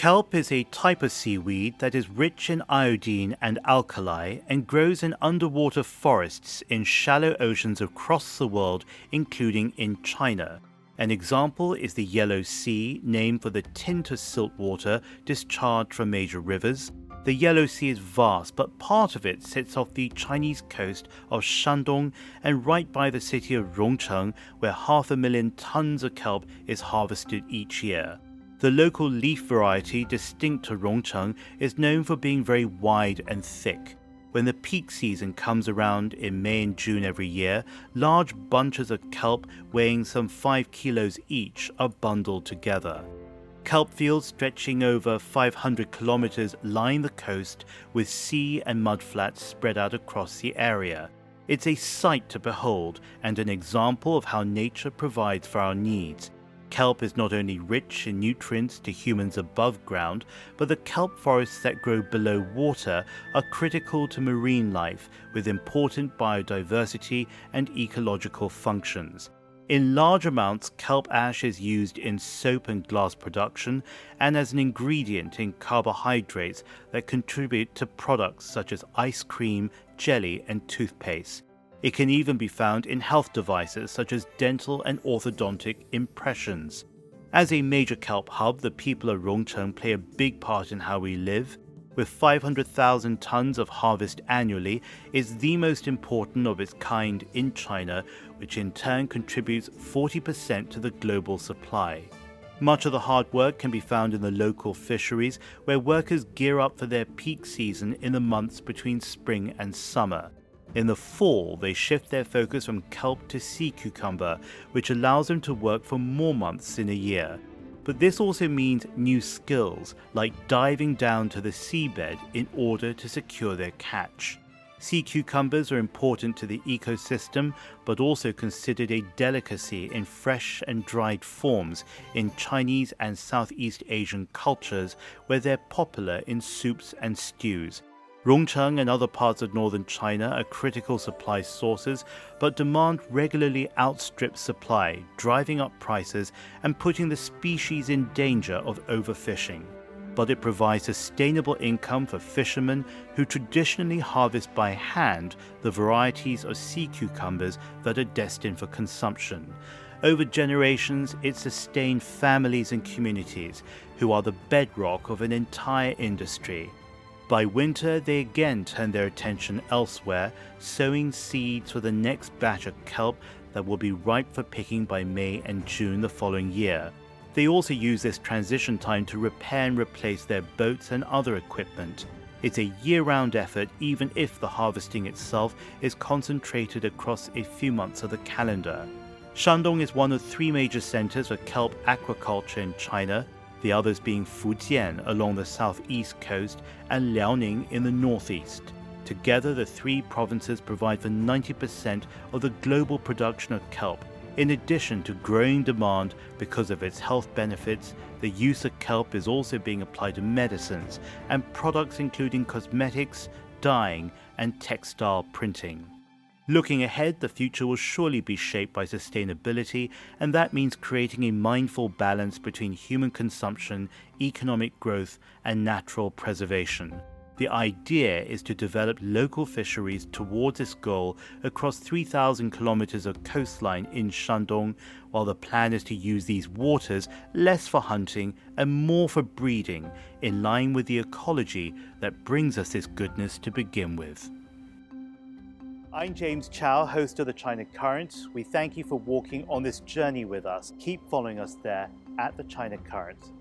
Kelp is a type of seaweed that is rich in iodine and alkali and grows in underwater forests in shallow oceans across the world, including in China. An example is the Yellow Sea, named for the tint of silt water discharged from major rivers. The Yellow Sea is vast, but part of it sits off the Chinese coast of Shandong and right by the city of Rongcheng, where 500,000 tons of kelp is harvested each year. The local leaf variety distinct to Rongcheng is known for being very wide and thick. When the peak season comes around in May and June every year, large bunches of kelp weighing some 5 kilos each are bundled together. Kelp fields stretching over 500 kilometers line the coast with sea and mudflats spread out across the area. It's a sight to behold and an example of how nature provides for our needs. Kelp is not only rich in nutrients to humans above ground, but the kelp forests that grow below water are critical to marine life with important biodiversity and ecological functions. In large amounts, kelp ash is used in soap and glass production and as an ingredient in carbohydrates that contribute to products such as ice cream, jelly, and toothpaste. It can even be found in health devices such as dental and orthodontic impressions. As a major kelp hub, the people of Rongcheng play a big part in how we live. With 500,000 tons of harvest annually, is the most important of its kind in China, which in turn contributes 40% to the global supply. Much of the hard work can be found in the local fisheries, where workers gear up for their peak season in the months between spring and summer. In the fall, they shift their focus from kelp to sea cucumber, which allows them to work for more months in a year. But this also means new skills, like diving down to the seabed in order to secure their catch. Sea cucumbers are important to the ecosystem, but also considered a delicacy in fresh and dried forms in Chinese and Southeast Asian cultures, where they're popular in soups and stews. Rongcheng and other parts of northern China are critical supply sources, but demand regularly outstrips supply, driving up prices and putting the species in danger of overfishing. But it provides sustainable income for fishermen who traditionally harvest by hand the varieties of sea cucumbers that are destined for consumption. Over generations, it sustained families and communities who are the bedrock of an entire industry. By winter, they again turn their attention elsewhere, sowing seeds for the next batch of kelp that will be ripe for picking by May and June the following year. They also use this transition time to repair and replace their boats and other equipment. It's a year-round effort, even if the harvesting itself is concentrated across a few months of the calendar. Shandong is one of 3 major centers for kelp aquaculture in China, the others being Fujian along the southeast coast and Liaoning in the northeast. Together, the 3 provinces provide for 90% of the global production of kelp. In addition to growing demand because of its health benefits, the use of kelp is also being applied to medicines and products including cosmetics, dyeing, and textile printing. Looking ahead, the future will surely be shaped by sustainability, and that means creating a mindful balance between human consumption, economic growth, and natural preservation. The idea is to develop local fisheries towards this goal across 3,000 kilometers of coastline in Shandong, while the plan is to use these waters less for hunting and more for breeding, in line with the ecology that brings us this goodness to begin with. I'm James Chau, host of the China Current. We thank you for walking on this journey with us. Keep following us there at the China Current.